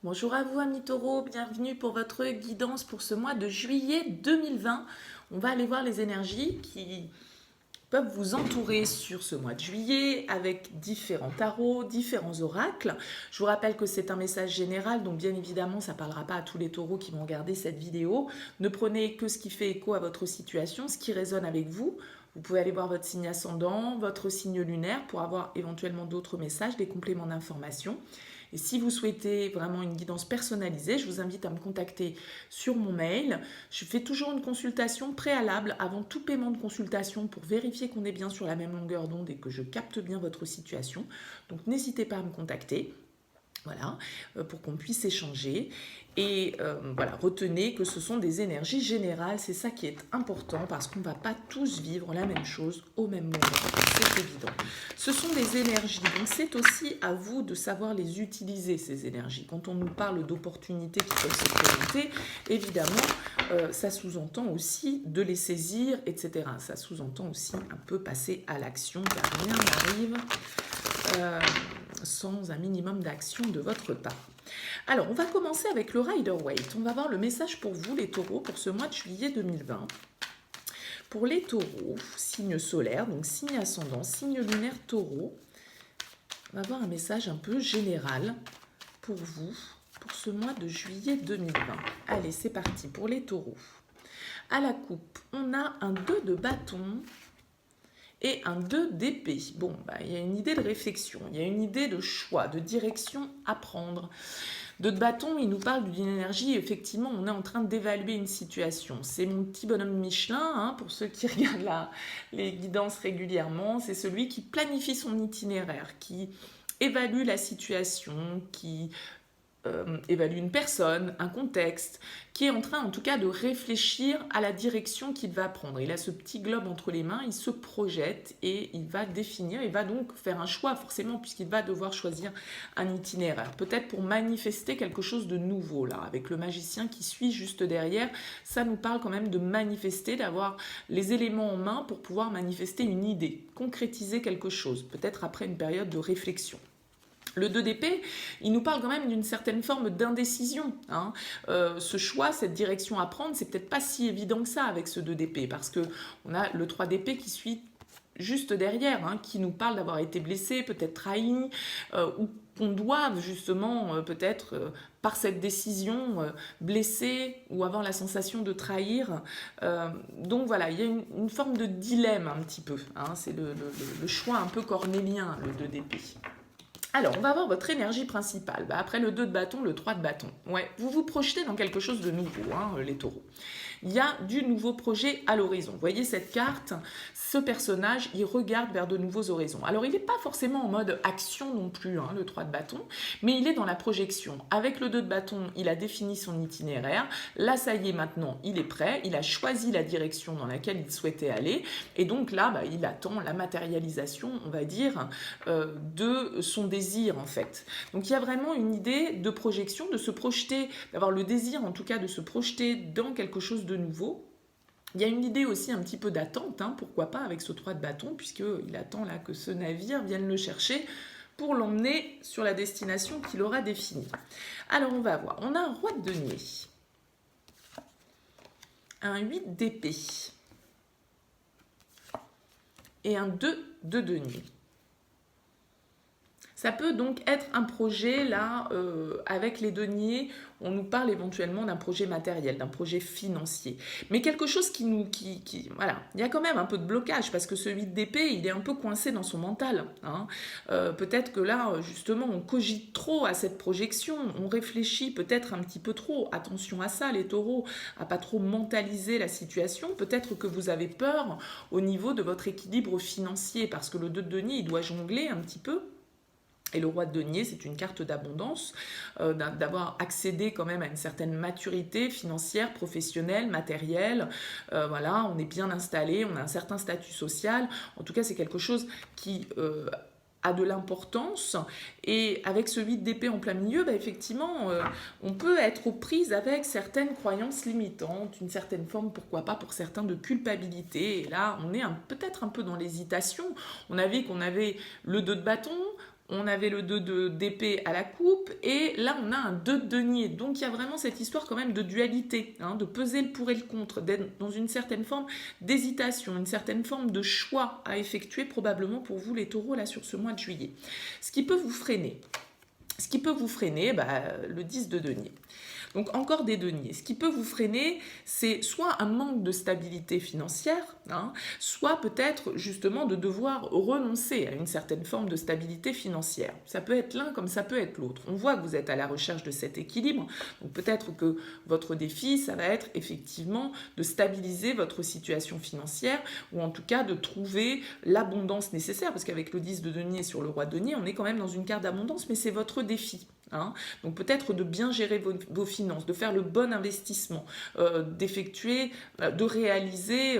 Bonjour à vous amis taureaux, bienvenue pour votre guidance pour ce mois de juillet 2020. On va aller voir les énergies qui peuvent vous entourer sur ce mois de juillet avec différents tarots, différents oracles. Je vous rappelle que c'est un message général, donc bien évidemment ça ne parlera pas à tous les taureaux qui vont regarder cette vidéo. Ne prenez que ce qui fait écho à votre situation, ce qui résonne avec vous. Vous pouvez aller voir votre signe ascendant, votre signe lunaire pour avoir éventuellement d'autres messages, des compléments d'information. Et si vous souhaitez vraiment une guidance personnalisée, je vous invite à me contacter sur mon mail. Je fais toujours une consultation préalable avant tout paiement de consultation pour vérifier qu'on est bien sur la même longueur d'onde et que je capte bien votre situation. Donc n'hésitez pas à me contacter. Voilà, pour qu'on puisse échanger. Et voilà, retenez que ce sont des énergies générales, c'est ça qui est important parce qu'on ne va pas tous vivre la même chose au même moment, c'est évident. Ce sont des énergies, donc c'est aussi à vous de savoir les utiliser, ces énergies. Quand on nous parle d'opportunités qui peuvent se présenter, évidemment, ça sous-entend aussi de les saisir, etc. Ça sous-entend aussi un peu passer à l'action, car rien n'arrive sans un minimum d'action de votre part. Alors, on va commencer avec le Rider-Waite. On va voir le message pour vous, les taureaux, pour ce mois de juillet 2020. Pour les taureaux, signe solaire, donc signe ascendant, signe lunaire taureau, on va voir un message un peu général pour vous, pour ce mois de juillet 2020. Allez, c'est parti pour les taureaux. À la coupe, on a un 2 de bâton et un 2 d'épée. Bon, il y a une idée de réflexion, il y a une idée de choix, de direction à prendre. 2 de bâton, il nous parle d'une énergie, effectivement, on est en train d'évaluer une situation. C'est mon petit bonhomme Michelin, hein, pour ceux qui regardent les guidances régulièrement, c'est celui qui planifie son itinéraire, qui évalue la situation, qui évalue une personne, un contexte, qui est en train en tout cas de réfléchir à la direction qu'il va prendre. Il a ce petit globe entre les mains, il se projette et il va définir, il va donc faire un choix forcément puisqu'il va devoir choisir un itinéraire. Peut-être pour manifester quelque chose de nouveau là, avec le magicien qui suit juste derrière, ça nous parle quand même de manifester, d'avoir les éléments en main pour pouvoir manifester une idée, concrétiser quelque chose, peut-être après une période de réflexion. Le 2 d'épée, il nous parle quand même d'une certaine forme d'indécision. Hein. Ce choix, cette direction à prendre, c'est peut-être pas si évident que ça avec ce 2 d'épée, parce qu'on a le 3 d'épée qui suit juste derrière, hein, qui nous parle d'avoir été blessé, peut-être trahi, ou qu'on doit justement peut-être par cette décision blesser ou avoir la sensation de trahir. Donc voilà, il y a une forme de dilemme un petit peu. Hein. C'est le choix un peu cornélien, le 2 d'épée. Alors, on va voir votre énergie principale. Après le 2 de bâton, le 3 de bâton. Ouais, vous vous projetez dans quelque chose de nouveau, hein, les taureaux. Il y a du nouveau projet à l'horizon. Vous voyez cette carte, ce personnage, il regarde vers de nouveaux horizons. Alors, il n'est pas forcément en mode action non plus, hein, le 3 de bâton, mais il est dans la projection. Avec le 2 de bâton, il a défini son itinéraire. Là, ça y est, maintenant, il est prêt. Il a choisi la direction dans laquelle il souhaitait aller. Et donc là, il attend la matérialisation, on va dire, de son désir, en fait. Donc, il y a vraiment une idée de projection, de se projeter, d'avoir le désir, en tout cas, de se projeter dans quelque chose de nouveau. Il y a une idée aussi un petit peu d'attente, hein, pourquoi pas avec ce 3 de bâton, puisqu'il attend là que ce navire vienne le chercher pour l'emmener sur la destination qu'il aura définie. Alors on va voir, on a un roi de denier, un 8 d'épée et un 2 de denier. Ça peut donc être un projet, là, avec les deniers, on nous parle éventuellement d'un projet matériel, d'un projet financier. Mais quelque chose voilà, il y a quand même un peu de blocage, parce que ce 8 d'épée, il est un peu coincé dans son mental. Hein. Peut-être que là, justement, on cogite trop à cette projection, on réfléchit peut-être un petit peu trop. Attention à ça, les taureaux, à pas trop mentaliser la situation. Peut-être que vous avez peur au niveau de votre équilibre financier, parce que le 2 de denier, il doit jongler un petit peu. Et le roi de denier, c'est une carte d'abondance, d'avoir accédé quand même à une certaine maturité financière, professionnelle, matérielle. Voilà, on est bien installé, on a un certain statut social. En tout cas, c'est quelque chose qui a de l'importance. Et avec ce 8 d'épée en plein milieu, effectivement, on peut être aux prises avec certaines croyances limitantes, une certaine forme, pourquoi pas, pour certains, de culpabilité. Et là, on est peut-être un peu dans l'hésitation. On a vu qu'on avait le 2 de bâton, on avait le 2 d'épée à la coupe, et là on a un 2 de denier. Donc il y a vraiment cette histoire quand même de dualité, hein, de peser le pour et le contre, d'être dans une certaine forme d'hésitation, une certaine forme de choix à effectuer probablement pour vous les taureaux là sur ce mois de juillet. Ce qui peut vous freiner, le 10 de denier. Donc encore des deniers. Ce qui peut vous freiner, c'est soit un manque de stabilité financière, hein, soit peut-être justement de devoir renoncer à une certaine forme de stabilité financière. Ça peut être l'un comme ça peut être l'autre. On voit que vous êtes à la recherche de cet équilibre. Donc peut-être que votre défi, ça va être effectivement de stabiliser votre situation financière, ou en tout cas de trouver l'abondance nécessaire, parce qu'avec le 10 de denier sur le roi de denier, on est quand même dans une carte d'abondance, mais c'est votre défi. Hein. Donc peut-être de bien gérer vos finances, de faire le bon investissement, d'effectuer, de réaliser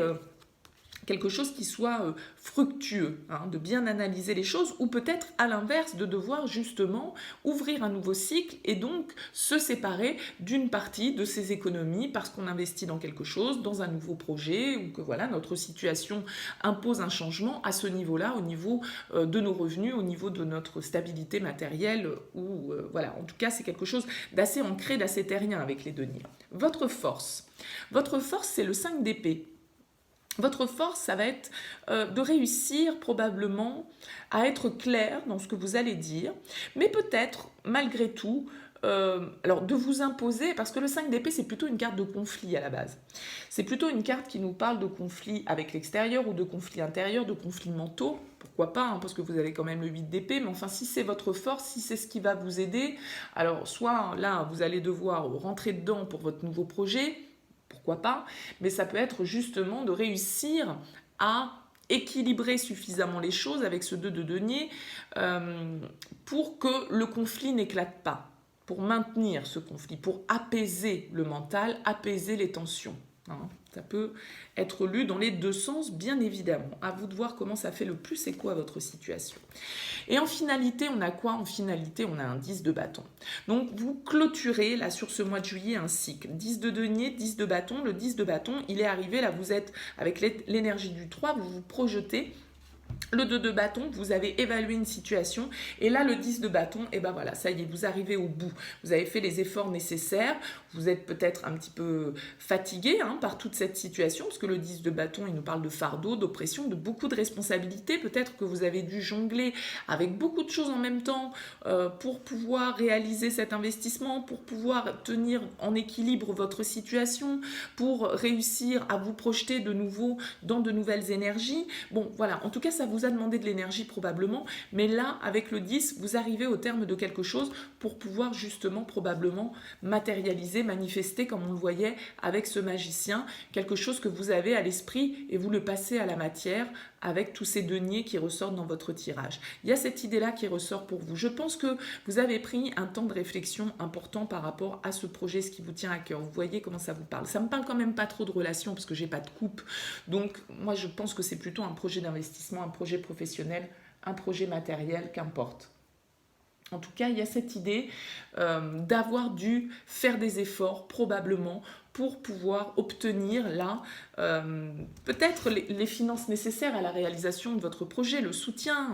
quelque chose qui soit fructueux, hein, de bien analyser les choses, ou peut-être à l'inverse de devoir justement ouvrir un nouveau cycle et donc se séparer d'une partie de ses économies parce qu'on investit dans quelque chose, dans un nouveau projet, ou que voilà, notre situation impose un changement à ce niveau-là, au niveau de nos revenus, au niveau de notre stabilité matérielle, ou voilà, en tout cas c'est quelque chose d'assez ancré, d'assez terrien avec les deniers. Votre force, c'est le 5 d'épée. Votre force, ça va être de réussir probablement à être clair dans ce que vous allez dire, mais peut-être, malgré tout, alors de vous imposer, parce que le 5 d'épée, c'est plutôt une carte de conflit à la base. C'est plutôt une carte qui nous parle de conflits avec l'extérieur ou de conflits intérieurs, de conflits mentaux. Pourquoi pas, hein, parce que vous avez quand même le 8 d'épée, mais enfin, si c'est votre force, si c'est ce qui va vous aider, alors soit là, vous allez devoir rentrer dedans pour votre nouveau projet, pourquoi pas, mais ça peut être justement de réussir à équilibrer suffisamment les choses avec ce 2 de denier pour que le conflit n'éclate pas, pour maintenir ce conflit, pour apaiser le mental, apaiser les tensions. Hein. Ça peut être lu dans les deux sens, bien évidemment. À vous de voir comment ça fait le plus écho à votre situation. Et en finalité, on a quoi? En finalité, on a un 10 de bâton. Donc, vous clôturez, là, sur ce mois de juillet, un cycle. 10 de denier, 10 de bâton. Le 10 de bâton, il est arrivé, là, vous êtes avec l'énergie du 3, vous vous projetez. Le 2 de bâton, vous avez évalué une situation, et là le 10 de bâton, et ben voilà, ça y est, vous arrivez au bout. Vous avez fait les efforts nécessaires, vous êtes peut-être un petit peu fatigué par toute cette situation, parce que le 10 de bâton, il nous parle de fardeau, d'oppression, de beaucoup de responsabilités. Peut-être que vous avez dû jongler avec beaucoup de choses en même temps pour pouvoir réaliser cet investissement, pour pouvoir tenir en équilibre votre situation, pour réussir à vous projeter de nouveau dans de nouvelles énergies. Bon, voilà, en tout cas, ça vous a demandé de l'énergie probablement, mais là, avec le 10, vous arrivez au terme de quelque chose pour pouvoir justement probablement matérialiser, manifester, comme on le voyait avec ce magicien, quelque chose que vous avez à l'esprit et vous le passez à la matière avec tous ces deniers qui ressortent dans votre tirage. Il y a cette idée-là qui ressort pour vous. Je pense que vous avez pris un temps de réflexion important par rapport à ce projet, ce qui vous tient à cœur. Vous voyez comment ça vous parle. Ça me parle quand même pas trop de relations parce que j'ai pas de couple. Donc moi je pense que c'est plutôt un projet d'investissement, un projet professionnel, un projet matériel, qu'importe. En tout cas, il y a cette idée d'avoir dû faire des efforts probablement pour pouvoir obtenir là peut-être les finances nécessaires à la réalisation de votre projet, le soutien.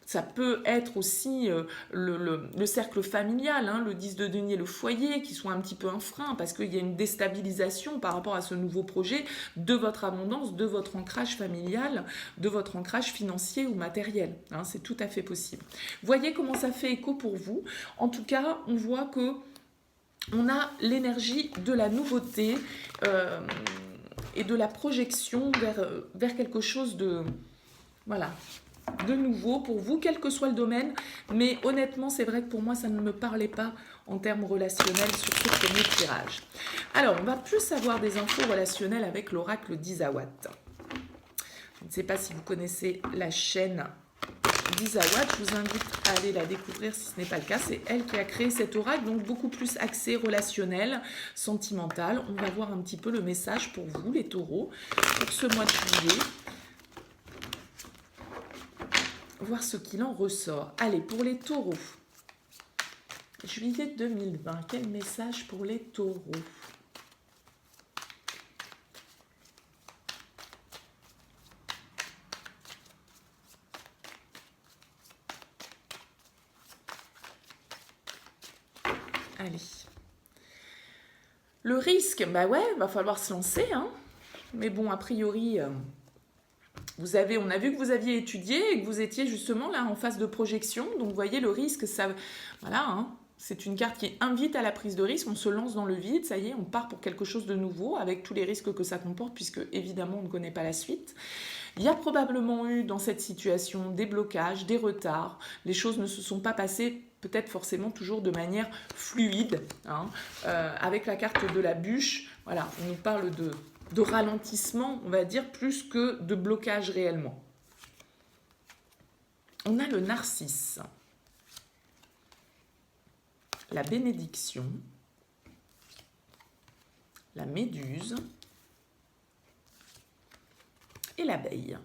Ça peut être aussi le cercle familial, le 10 de denier, le foyer, qui soit un petit peu un frein parce qu'il y a une déstabilisation par rapport à ce nouveau projet de votre abondance, de votre ancrage familial, de votre ancrage financier ou matériel. C'est tout à fait possible. Voyez comment ça fait écho pour vous. En tout cas, on voit que on a l'énergie de la nouveauté et de la projection vers quelque chose de nouveau pour vous, quel que soit le domaine. Mais honnêtement, c'est vrai que pour moi, ça ne me parlait pas en termes relationnels sur ce premier tirage. Alors, on va plus avoir des infos relationnelles avec l'oracle d'Isawat. Je ne sais pas si vous connaissez la chaîne d'Isawat, je vous invite à aller la découvrir si ce n'est pas le cas. C'est elle qui a créé cet oracle, donc beaucoup plus axé relationnel, sentimental. On va voir un petit peu le message pour vous, les taureaux, pour ce mois de juillet. Voir ce qu'il en ressort. Allez, pour les taureaux. Juillet 2020, quel message pour les taureaux? Allez. Le risque, bah ouais, va falloir se lancer, hein. Mais bon, a priori, on a vu que vous aviez étudié et que vous étiez justement là en phase de projection. Donc, vous voyez, le risque, ça, voilà, hein, c'est une carte qui invite à la prise de risque. On se lance dans le vide, ça y est, on part pour quelque chose de nouveau avec tous les risques que ça comporte, puisque évidemment, on ne connaît pas la suite. Il y a probablement eu dans cette situation des blocages, des retards. Les choses ne se sont pas passées peut-être forcément toujours de manière fluide, hein. Avec la carte de la bûche, voilà, on nous parle de ralentissement, on va dire, plus que de blocage réellement. On a le narcisse, la bénédiction, la méduse et l'abeille.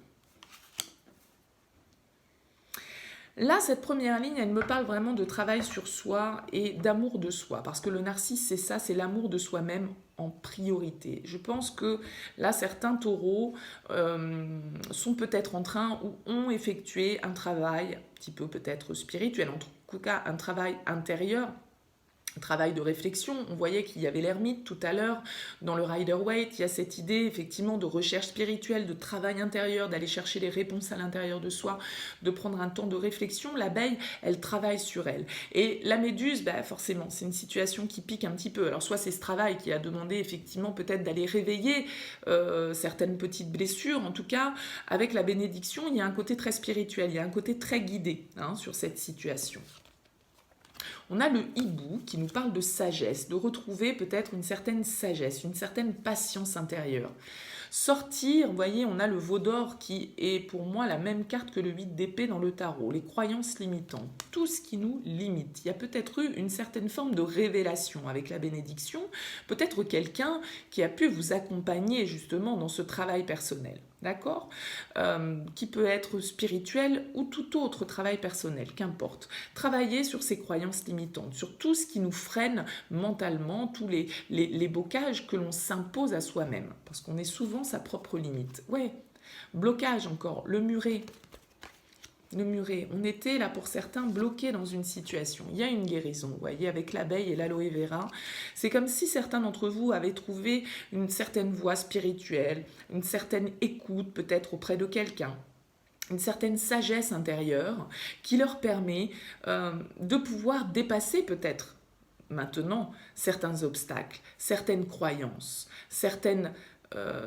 Là, cette première ligne, elle me parle vraiment de travail sur soi et d'amour de soi. Parce que le narcisse, c'est ça, c'est l'amour de soi-même en priorité. Je pense que là, certains taureaux sont peut-être en train ou ont effectué un travail un petit peu peut-être spirituel, en tout cas un travail intérieur, travail de réflexion. On voyait qu'il y avait l'ermite tout à l'heure dans le Rider-Waite. Il y a cette idée effectivement de recherche spirituelle, de travail intérieur, d'aller chercher les réponses à l'intérieur de soi, de prendre un temps de réflexion. L'abeille, elle travaille sur elle. Et la méduse, bah forcément, c'est une situation qui pique un petit peu. Alors soit c'est ce travail qui a demandé effectivement peut-être d'aller réveiller certaines petites blessures. En tout cas, avec la bénédiction, il y a un côté très spirituel, il y a un côté très guidé sur cette situation. On a le hibou qui nous parle de sagesse, de retrouver peut-être une certaine sagesse, une certaine patience intérieure. Sortir, vous voyez, on a le veau d'or qui est pour moi la même carte que le 8 d'épée dans le tarot, les croyances limitantes, tout ce qui nous limite. Il y a peut-être eu une certaine forme de révélation avec la bénédiction, peut-être quelqu'un qui a pu vous accompagner justement dans ce travail personnel. D'accord, qui peut être spirituel ou tout autre travail personnel, qu'importe. Travailler sur ces croyances limitantes, sur tout ce qui nous freine mentalement, tous les blocages que l'on s'impose à soi-même, parce qu'on est souvent sa propre limite. Ouais, blocage encore, le muret. Le muret, on était là pour certains bloqués dans une situation. Il y a une guérison, vous voyez, avec l'abeille et l'aloe vera. C'est comme si certains d'entre vous avaient trouvé une certaine voie spirituelle, une certaine écoute peut-être auprès de quelqu'un, une certaine sagesse intérieure qui leur permet de pouvoir dépasser peut-être maintenant certains obstacles, certaines croyances,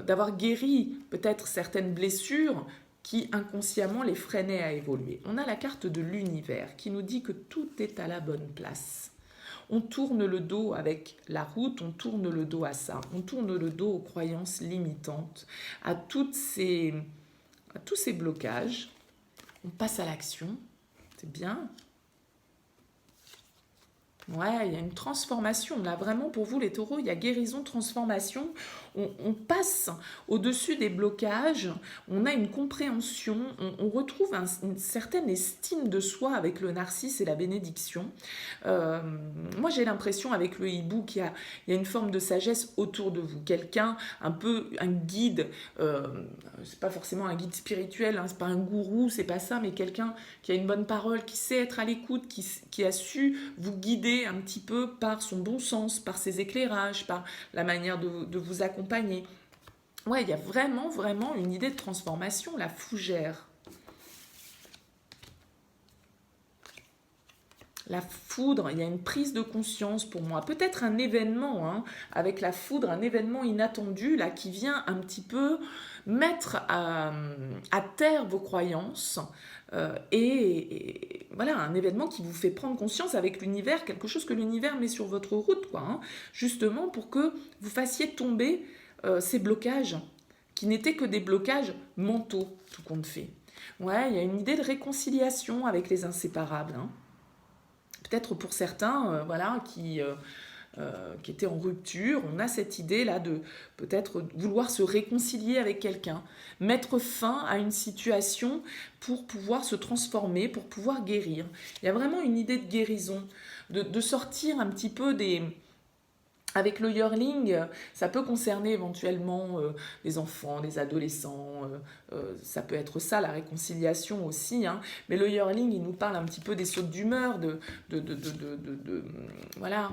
d'avoir guéri peut-être certaines blessures qui inconsciemment les freinaient à évoluer. On a la carte de l'univers qui nous dit que tout est à la bonne place. On tourne le dos avec la route, on tourne le dos à ça, on tourne le dos aux croyances limitantes, à tous ces blocages. On passe à l'action, c'est bien. Ouais, il y a une transformation. Là, vraiment, pour vous, les taureaux, il y a guérison, transformation. On passe au-dessus des blocages, on a une compréhension, on retrouve une certaine estime de soi avec le narcisse et la bénédiction. Moi, j'ai l'impression avec le hibou qu'il y a une forme de sagesse autour de vous. Quelqu'un, un peu un guide, c'est pas forcément un guide spirituel, hein, c'est pas un gourou, c'est pas ça, mais quelqu'un qui a une bonne parole, qui sait être à l'écoute, qui a su vous guider un petit peu par son bon sens, par ses éclairages, par la manière de vous accompagner. Ouais, il y a vraiment, vraiment une idée de transformation, la fougère. La foudre, il y a une prise de conscience pour moi. Peut-être un événement, hein, avec la foudre, un événement inattendu, là, qui vient un petit peu mettre à terre vos croyances. Et voilà, un événement qui vous fait prendre conscience avec l'univers, quelque chose que l'univers met sur votre route, quoi, hein, justement pour que vous fassiez tomber ces blocages, qui n'étaient que des blocages mentaux, tout compte fait. Ouais, il y a une idée de réconciliation avec les inséparables, hein. Peut-être pour certains, voilà, qui étaient en rupture, on a cette idée-là de peut-être vouloir se réconcilier avec quelqu'un, mettre fin à une situation pour pouvoir se transformer, pour pouvoir guérir. Il y a vraiment une idée de guérison, de sortir un petit peu des... Avec le yearling, ça peut concerner éventuellement les enfants, les adolescents, ça peut être ça, la réconciliation aussi, hein. Mais le yearling, il nous parle un petit peu des sautes d'humeur, voilà,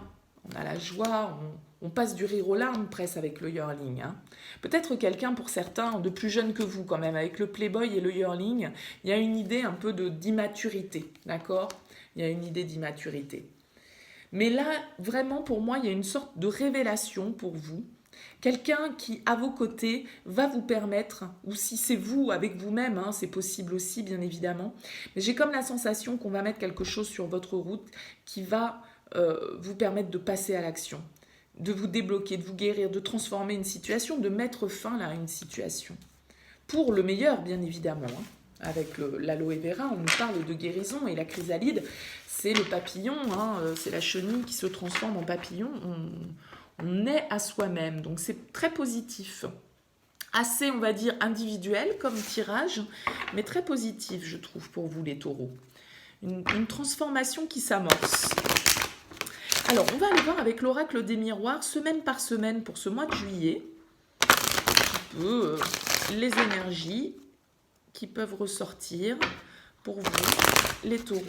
on a la joie, on passe du rire aux larmes presque avec le yearling. Hein. Peut-être quelqu'un pour certains de plus jeune que vous quand même, avec le Playboy et le yearling, il y a une idée un peu d'immaturité, d'accord? Il y a une idée d'immaturité. Mais là, vraiment, pour moi, il y a une sorte de révélation pour vous. Quelqu'un qui, à vos côtés, va vous permettre, ou si c'est vous, avec vous-même, hein, c'est possible aussi, bien évidemment, mais j'ai comme la sensation qu'on va mettre quelque chose sur votre route qui va vous permettre de passer à l'action, de vous débloquer, de vous guérir, de transformer une situation, de mettre fin là, à une situation. Pour le meilleur, bien évidemment. Hein. Avec l'aloe vera, on nous parle de guérison et la chrysalide, c'est le papillon, hein, c'est la chenille qui se transforme en papillon. On est à soi-même, donc c'est très positif. Assez, on va dire, individuel comme tirage, mais très positif, je trouve, pour vous les taureaux. Une transformation qui s'amorce. Alors, on va aller voir avec l'oracle des miroirs, semaine par semaine, pour ce mois de juillet. Un peu les énergies qui peuvent ressortir pour vous, les taureaux,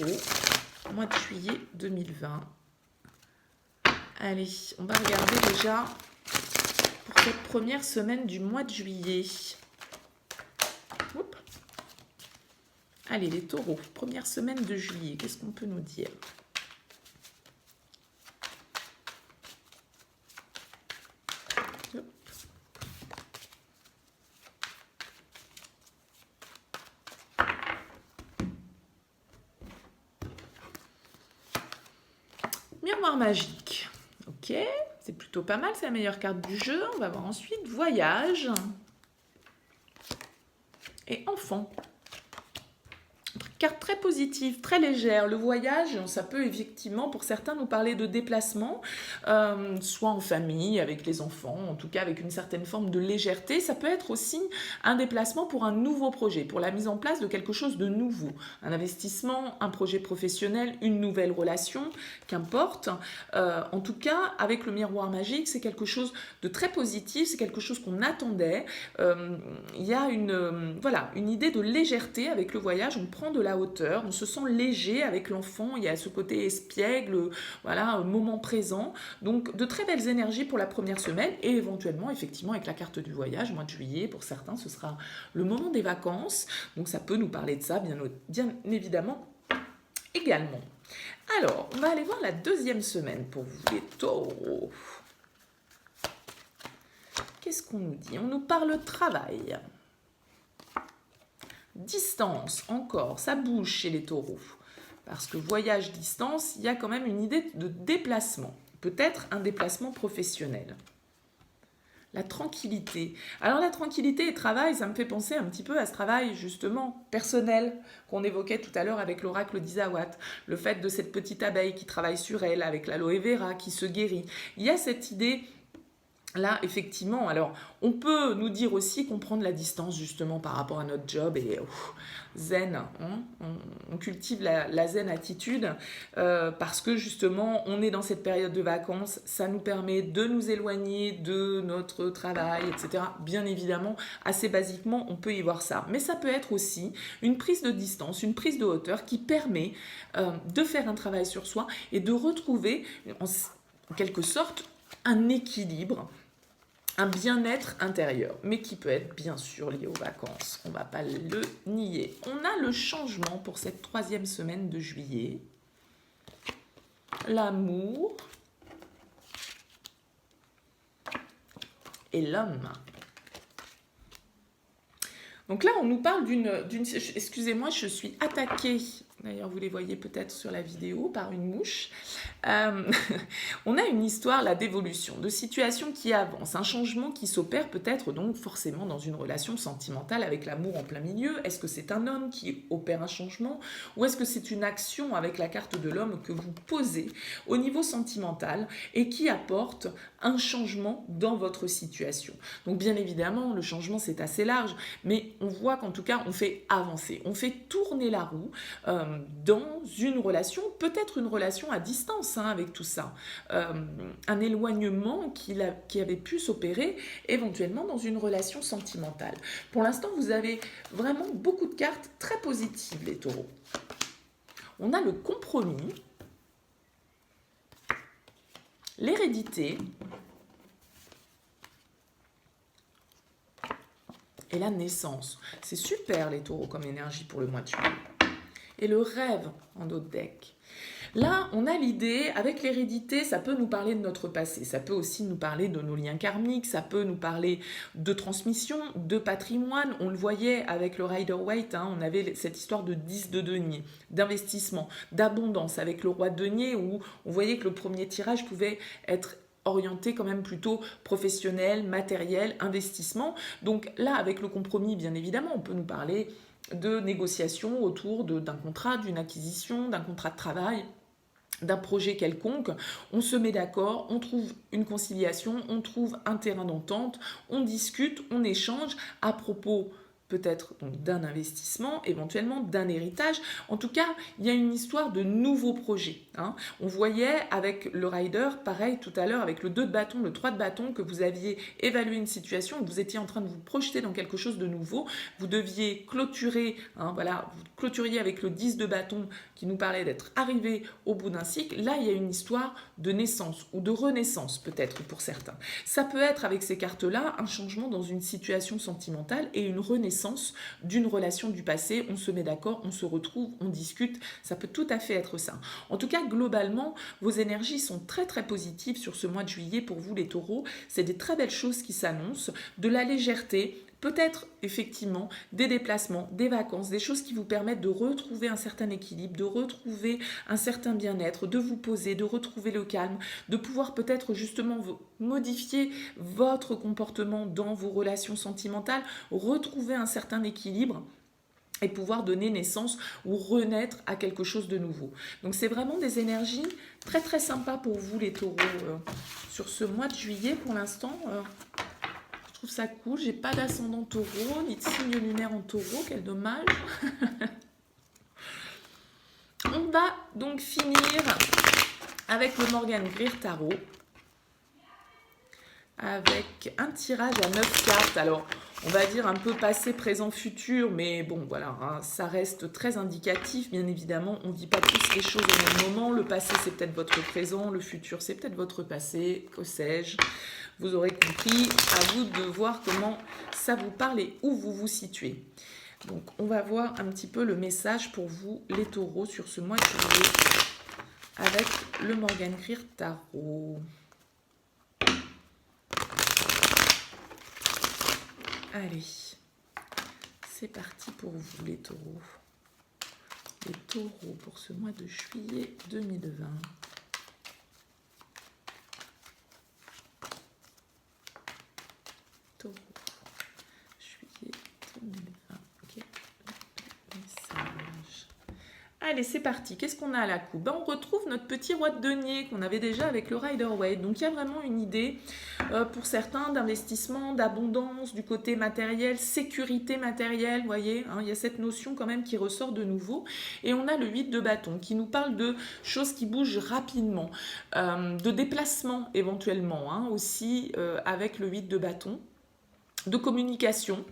mois de juillet 2020. Allez, on va regarder déjà pour cette première semaine du mois de juillet. Oups. Allez, les taureaux, première semaine de juillet, qu'est-ce qu'on peut nous dire ? Miroir magique. Ok, c'est plutôt pas mal, c'est la meilleure carte du jeu. On va voir ensuite voyage et enfant. Carte très positive, très légère. Le voyage, ça peut effectivement, pour certains, nous parler de déplacement, soit en famille, avec les enfants, en tout cas avec une certaine forme de légèreté. Ça peut être aussi un déplacement pour un nouveau projet, pour la mise en place de quelque chose de nouveau. Un investissement, un projet professionnel, une nouvelle relation, qu'importe. En tout cas, avec le miroir magique, c'est quelque chose de très positif, c'est quelque chose qu'on attendait. Il y a une idée de légèreté avec le voyage. On prend de la hauteur, on se sent léger avec l'enfant, il y a ce côté espiègle, voilà, moment présent. Donc de très belles énergies pour la première semaine et éventuellement effectivement avec la carte du voyage, mois de juillet, pour certains ce sera le moment des vacances, donc ça peut nous parler de ça bien évidemment également. Alors, on va aller voir la deuxième semaine pour vous les taureaux. Qu'est-ce qu'on nous dit ? On nous parle travail. Distance, encore, ça bouge chez les taureaux. Parce que voyage, distance, il y a quand même une idée de déplacement. Peut-être un déplacement professionnel. La tranquillité. Alors la tranquillité et travail, ça me fait penser un petit peu à ce travail justement personnel qu'on évoquait tout à l'heure avec l'oracle d'Isawat. Le fait de cette petite abeille qui travaille sur elle avec l'aloe vera, qui se guérit. Il y a cette idée... Là, effectivement, alors on peut nous dire aussi qu'on prend de la distance justement par rapport à notre job et zen, hein, on cultive la zen attitude parce que justement on est dans cette période de vacances, ça nous permet de nous éloigner de notre travail, etc. Bien évidemment, assez basiquement, on peut y voir ça. Mais ça peut être aussi une prise de distance, une prise de hauteur qui permet de faire un travail sur soi et de retrouver en quelque sorte un équilibre, un bien-être intérieur, mais qui peut être bien sûr lié aux vacances. On ne va pas le nier. On a le changement pour cette troisième semaine de juillet. L'amour et l'homme. Donc là, on nous parle d'une... Excusez-moi, je suis attaquée. D'ailleurs, vous les voyez peut-être sur la vidéo par une mouche. On a une histoire là d'évolution, de situation qui avance, un changement qui s'opère peut-être donc forcément dans une relation sentimentale avec l'amour en plein milieu. Est-ce que c'est un homme qui opère un changement ou est-ce que c'est une action avec la carte de l'homme que vous posez au niveau sentimental et qui apporte un changement dans votre situation? Donc bien évidemment, le changement c'est assez large, mais on voit qu'en tout cas on fait avancer, on fait tourner la roue dans une relation, peut-être une relation à distance hein, avec tout ça, un éloignement qui avait pu s'opérer éventuellement dans une relation sentimentale. Pour l'instant, vous avez vraiment beaucoup de cartes très positives, les taureaux. On a le compromis, L'hérédité et la naissance. C'est super les taureaux comme énergie pour le mois de juillet. Et le rêve en d'autres decks. Là, on a l'idée, avec l'hérédité, ça peut nous parler de notre passé, ça peut aussi nous parler de nos liens karmiques, ça peut nous parler de transmission, de patrimoine. On le voyait avec le Rider-Waite, hein, on avait cette histoire de 10 de denier, d'investissement, d'abondance avec le roi de denier, où on voyait que le premier tirage pouvait être orienté quand même plutôt professionnel, matériel, investissement. Donc là, avec le compromis, bien évidemment, on peut nous parler de négociations autour d'un contrat, d'une acquisition, d'un contrat de travail, d'un projet quelconque. On se met d'accord, on trouve une conciliation, on trouve un terrain d'entente, on discute, on échange à propos peut-être d'un investissement, éventuellement d'un héritage. En tout cas, il y a une histoire de nouveaux projets. Hein. On voyait avec le rider, pareil tout à l'heure, avec le 2 de bâton, le 3 de bâton, que vous aviez évalué une situation, que vous étiez en train de vous projeter dans quelque chose de nouveau. Vous deviez clôturer, hein, voilà, vous clôturiez avec le 10 de bâton qui nous parlait d'être arrivé au bout d'un cycle. Là, il y a une histoire de naissance ou de renaissance peut-être pour certains. Ça peut être avec ces cartes-là un changement dans une situation sentimentale et une renaissance d'une relation du passé, on se met d'accord, on se retrouve, on discute, ça peut tout à fait être ça. En tout cas, globalement, vos énergies sont très très positives sur ce mois de juillet pour vous les taureaux, c'est des très belles choses qui s'annoncent, de la légèreté, peut-être effectivement des déplacements, des vacances, des choses qui vous permettent de retrouver un certain équilibre, de retrouver un certain bien-être, de vous poser, de retrouver le calme, de pouvoir peut-être justement modifier votre comportement dans vos relations sentimentales, retrouver un certain équilibre et pouvoir donner naissance ou renaître à quelque chose de nouveau. Donc c'est vraiment des énergies très très sympas pour vous les taureaux sur ce mois de juillet pour l'instant. Je trouve ça cool, j'ai pas d'ascendant taureau, ni de signe lunaire en taureau, quel dommage. On va donc finir avec le Morgan Greer Tarot, avec un tirage à 9 cartes. Alors, on va dire un peu passé, présent, futur, mais bon, voilà, hein, ça reste très indicatif, bien évidemment. On ne vit pas tous les choses au même moment. Le passé, c'est peut-être votre présent, le futur, c'est peut-être votre passé, que sais-je. Vous aurez compris, à vous de voir comment ça vous parle et où vous vous situez. Donc, on va voir un petit peu le message pour vous, les taureaux, sur ce mois de juillet, avec le Morgan Greer Tarot. Allez, c'est parti pour vous, les taureaux. Les taureaux pour ce mois de juillet 2020. Taureau, juillet 2020. Ok, message. Allez, c'est parti. Qu'est-ce qu'on a à la coupe? On retrouve notre petit roi de denier qu'on avait déjà avec le Rider-Waite. Donc, il y a vraiment une idée pour certains d'investissement, d'abondance, du côté matériel, sécurité matérielle, vous voyez. Hein, il y a cette notion quand même qui ressort de nouveau. Et on a le 8 de bâton qui nous parle de choses qui bougent rapidement, de déplacement éventuellement, hein, aussi avec le 8 de bâton. De communication,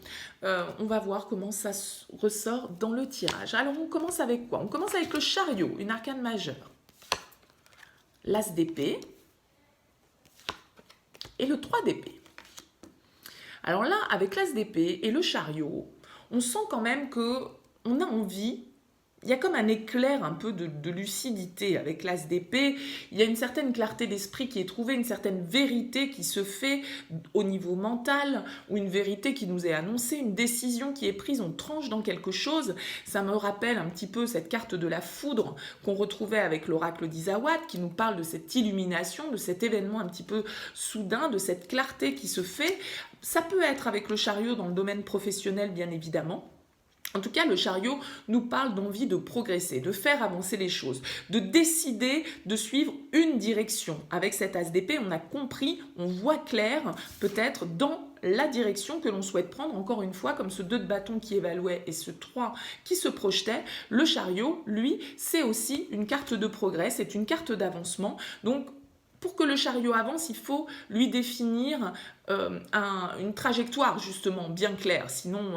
on va voir comment ça ressort dans le tirage. Alors on commence avec quoi? On commence avec le chariot, une arcane majeure, l'as d'épée et le 3 d'épée. Alors là, avec l'as d'épée et le chariot, on sent quand même que on a envie. Il y a comme un éclair un peu de lucidité avec l'as d'épée. Il y a une certaine clarté d'esprit qui est trouvée, une certaine vérité qui se fait au niveau mental, ou une vérité qui nous est annoncée, une décision qui est prise, on tranche dans quelque chose. Ça me rappelle un petit peu cette carte de la foudre qu'on retrouvait avec l'oracle d'Isawat, qui nous parle de cette illumination, de cet événement un petit peu soudain, de cette clarté qui se fait. Ça peut être avec le chariot dans le domaine professionnel, bien évidemment. En tout cas, le chariot nous parle d'envie de progresser, de faire avancer les choses, de décider de suivre une direction. Avec cet as d'épée, on a compris, on voit clair peut-être dans la direction que l'on souhaite prendre. Encore une fois, comme ce 2 de bâton qui évaluait et ce 3 qui se projetait, le chariot, lui, c'est aussi une carte de progrès, c'est une carte d'avancement. Donc, Pour que le chariot avance, il faut lui définir une trajectoire justement bien claire. Sinon,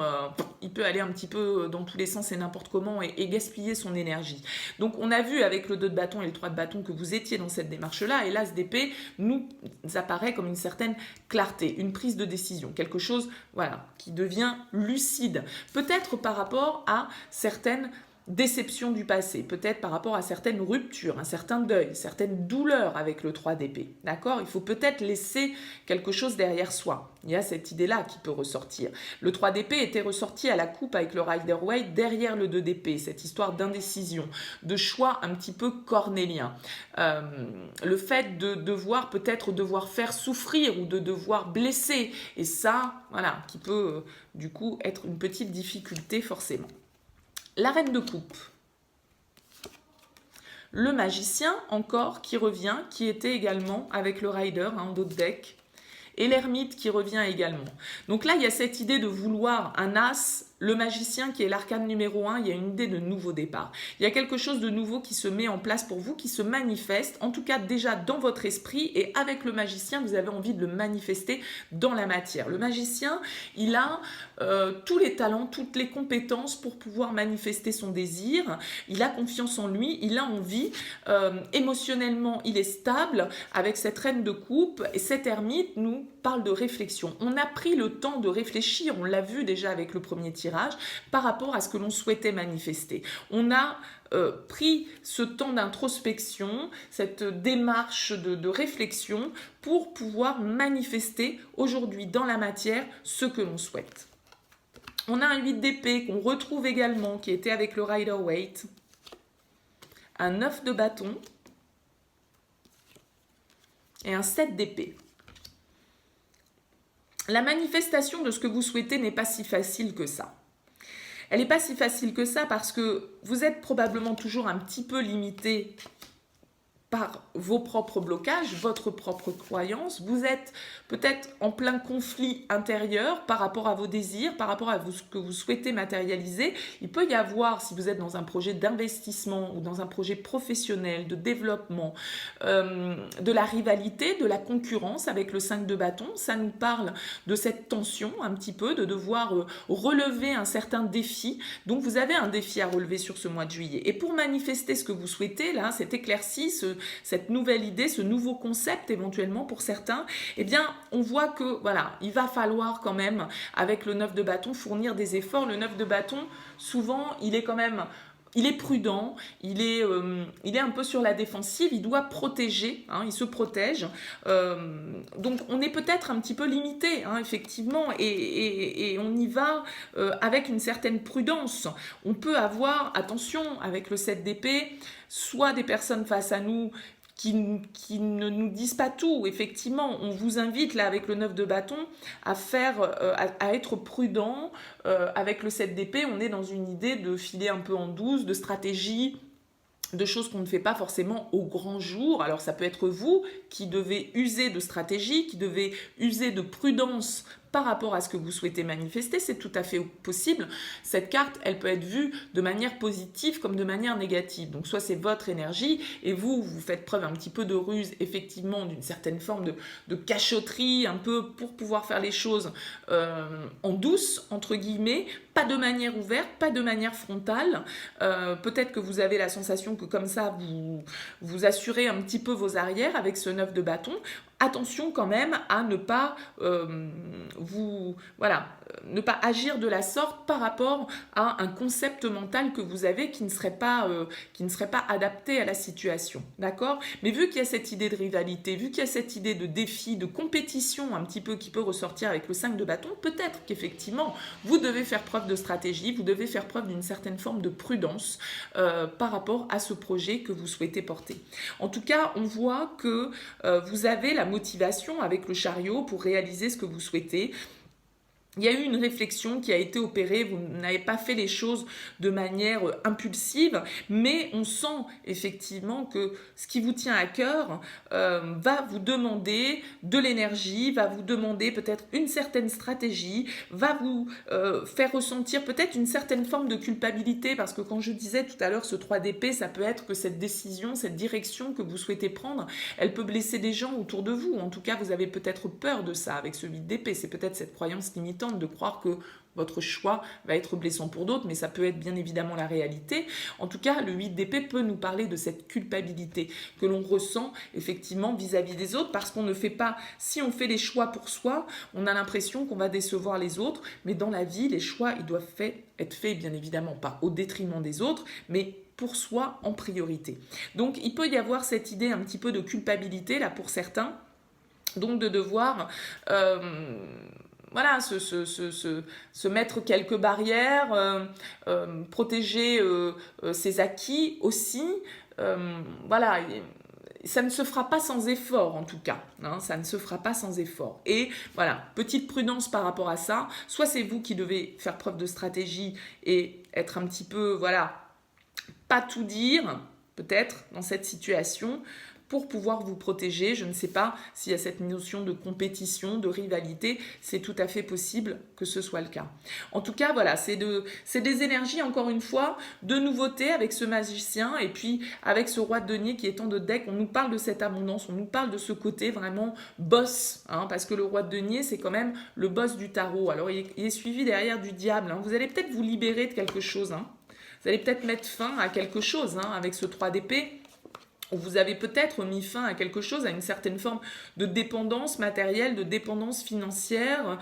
il peut aller un petit peu dans tous les sens et n'importe comment et gaspiller son énergie. Donc, on a vu avec le 2 de bâton et le 3 de bâton que vous étiez dans cette démarche-là. Et l'As d'épée nous apparaît comme une certaine clarté, une prise de décision, quelque chose voilà, qui devient lucide. Peut-être par rapport à certaines déception du passé, peut-être par rapport à certaines ruptures, un certain deuil, certaines douleurs avec le 3 d'épée. D'accord? Il faut peut-être laisser quelque chose derrière soi. Il y a cette idée-là qui peut ressortir. Le 3 d'épée était ressorti à la coupe avec le Rider-Waite derrière le 2 d'épée, cette histoire d'indécision, de choix un petit peu cornélien. Le fait de devoir faire souffrir ou de devoir blesser. Et ça, voilà, qui peut du coup être une petite difficulté forcément. La reine de coupe, le magicien encore qui revient, qui était également avec le rider en dos de deck, et l'ermite qui revient également. Donc là, il y a cette idée de vouloir un as, le magicien qui est l'arcane numéro 1, il y a une idée de nouveau départ. Il y a quelque chose de nouveau qui se met en place pour vous, qui se manifeste, en tout cas déjà dans votre esprit, et avec le magicien, vous avez envie de le manifester dans la matière. Le magicien, il a tous les talents, toutes les compétences pour pouvoir manifester son désir, il a confiance en lui, il a envie, émotionnellement, il est stable avec cette reine de coupe, et cet ermite nous parle de réflexion. On a pris le temps de réfléchir, on l'a vu déjà avec le premier tirage, par rapport à ce que l'on souhaitait manifester. On a pris ce temps d'introspection, cette démarche de réflexion pour pouvoir manifester aujourd'hui dans la matière ce que l'on souhaite. On a un 8 d'épée qu'on retrouve également, qui était avec le Rider-Waite, un 9 de bâton et un 7 d'épée. La manifestation de ce que vous souhaitez n'est pas si facile que ça. Elle n'est pas si facile que ça parce que vous êtes probablement toujours un petit peu limité par vos propres blocages, votre propre croyance. Vous êtes peut-être en plein conflit intérieur par rapport à vos désirs, par rapport à ce que vous souhaitez matérialiser. Il peut y avoir, si vous êtes dans un projet d'investissement ou dans un projet professionnel, de développement, de la rivalité, de la concurrence avec le 5 de bâton. Ça nous parle de cette tension un petit peu, de devoir relever un certain défi. Donc vous avez un défi à relever sur ce mois de juillet. Et pour manifester ce que vous souhaitez, là, cet éclairci, cette nouvelle idée, ce nouveau concept éventuellement pour certains, eh bien, on voit que, voilà, il va falloir quand même, avec le 9 de bâton, fournir des efforts. Le 9 de bâton, souvent, il est quand même... Il est prudent, il est un peu sur la défensive, il doit protéger, hein, il se protège. Donc on est peut-être un petit peu limité, hein, effectivement, et on y va avec une certaine prudence. On peut avoir, attention, avec le 7 d'épée, soit des personnes face à nous qui ne nous disent pas tout. Effectivement, on vous invite là avec le 9 de bâton à être prudent. Avec le 7 d'épée, on est dans une idée de filer un peu en douce, de stratégie, de choses qu'on ne fait pas forcément au grand jour. Alors ça peut être vous qui devez user de stratégie, qui devez user de prudence par rapport à ce que vous souhaitez manifester, c'est tout à fait possible. Cette carte, elle peut être vue de manière positive comme de manière négative. Donc soit c'est votre énergie et vous faites preuve un petit peu de ruse, effectivement, d'une certaine forme de cachotterie, un peu pour pouvoir faire les choses en douce, entre guillemets, pas de manière ouverte, pas de manière frontale. Peut-être que vous avez la sensation que comme ça, vous assurez un petit peu vos arrières avec ce 9 de bâton. Attention quand même à ne pas ne pas agir de la sorte par rapport à un concept mental que vous avez qui ne serait pas adapté à la situation, d'accord? Mais vu qu'il y a cette idée de rivalité, vu qu'il y a cette idée de défi, de compétition un petit peu qui peut ressortir avec le 5 de bâton, peut-être qu'effectivement vous devez faire preuve de stratégie, vous devez faire preuve d'une certaine forme de prudence par rapport à ce projet que vous souhaitez porter. En tout cas, on voit que vous avez la motivation avec le chariot pour réaliser ce que vous souhaitez. Il y a eu une réflexion qui a été opérée, vous n'avez pas fait les choses de manière impulsive, mais on sent effectivement que ce qui vous tient à cœur va vous demander de l'énergie, va vous demander peut-être une certaine stratégie, va vous faire ressentir peut-être une certaine forme de culpabilité, parce que quand je disais tout à l'heure ce 3 d'épée, ça peut être que cette décision, cette direction que vous souhaitez prendre, elle peut blesser des gens autour de vous. En tout cas, vous avez peut-être peur de ça avec ce 8 d'épée, c'est peut-être cette croyance limitante de croire que votre choix va être blessant pour d'autres, mais ça peut être bien évidemment la réalité. En tout cas, le 8 d'épée peut nous parler de cette culpabilité que l'on ressent effectivement vis-à-vis des autres, parce qu'on ne fait pas, si on fait les choix pour soi, on a l'impression qu'on va décevoir les autres, mais dans la vie, les choix, ils doivent être faits, bien évidemment, pas au détriment des autres, mais pour soi en priorité. Donc, il peut y avoir cette idée un petit peu de culpabilité, là, pour certains, donc de devoir voilà, se mettre quelques barrières, protéger ses acquis aussi. Voilà, ça ne se fera pas sans effort en tout cas, hein, ça ne se fera pas sans effort. Et voilà, petite prudence par rapport à ça, soit c'est vous qui devez faire preuve de stratégie et être un petit peu, voilà, pas tout dire, peut-être, dans cette situation, pour pouvoir vous protéger. Je ne sais pas s'il y a cette notion de compétition, de rivalité, c'est tout à fait possible que ce soit le cas. En tout cas, voilà, c'est des énergies, encore une fois, de nouveauté avec ce magicien, et puis avec ce roi de denier qui est en de deck, on nous parle de cette abondance, on nous parle de ce côté vraiment boss, hein, parce que le roi de denier, c'est quand même le boss du tarot. Alors, il est suivi derrière du diable, hein. Vous allez peut-être vous libérer de quelque chose, hein. Vous allez peut-être mettre fin à quelque chose, hein, avec ce 3 d'épée. Vous avez peut-être mis fin à quelque chose, à une certaine forme de dépendance matérielle, de dépendance financière.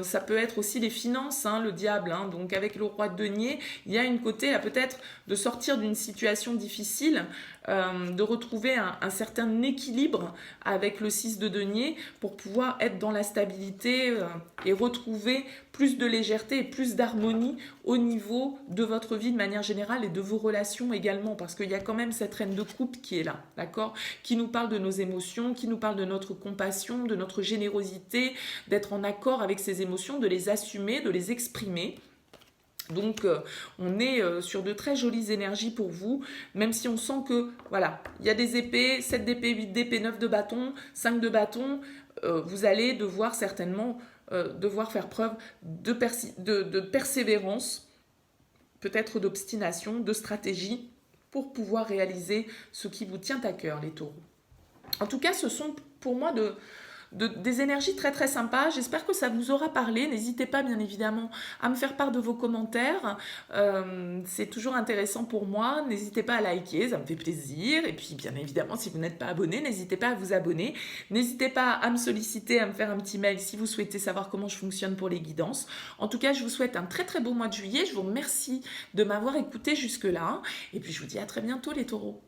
Ça peut être aussi les finances, hein, le diable. Hein. Donc avec le roi de denier, il y a une côté à peut-être de sortir d'une situation difficile, de retrouver un certain équilibre avec le 6 de denier pour pouvoir être dans la stabilité et retrouver plus de légèreté et plus d'harmonie au niveau de votre vie de manière générale et de vos relations également, parce qu'il y a quand même cette reine de coupe qui est là, d'accord, qui nous parle de nos émotions, qui nous parle de notre compassion, de notre générosité, d'être en accord avec ces émotions, de les assumer, de les exprimer. Donc, on est sur de très jolies énergies pour vous, même si on sent que, voilà, il y a des épées, 7 d'épée, 8 d'épée, 9 de bâton, 5 de bâton, vous allez devoir certainement devoir faire preuve de persévérance, peut-être d'obstination, de stratégie, pour pouvoir réaliser ce qui vous tient à cœur, les taureaux. En tout cas, ce sont pour moi des énergies très très sympas. J'espère que ça vous aura parlé. N'hésitez pas bien évidemment à me faire part de vos commentaires. C'est toujours intéressant pour moi. N'hésitez pas à liker, ça me fait plaisir. Et puis bien évidemment, si vous n'êtes pas abonné, n'hésitez pas à vous abonner. N'hésitez pas à me solliciter, à me faire un petit mail si vous souhaitez savoir comment je fonctionne pour les guidances. En tout cas, je vous souhaite un très très beau mois de juillet. Je vous remercie de m'avoir écouté jusque-là. Et puis je vous dis à très bientôt les taureaux.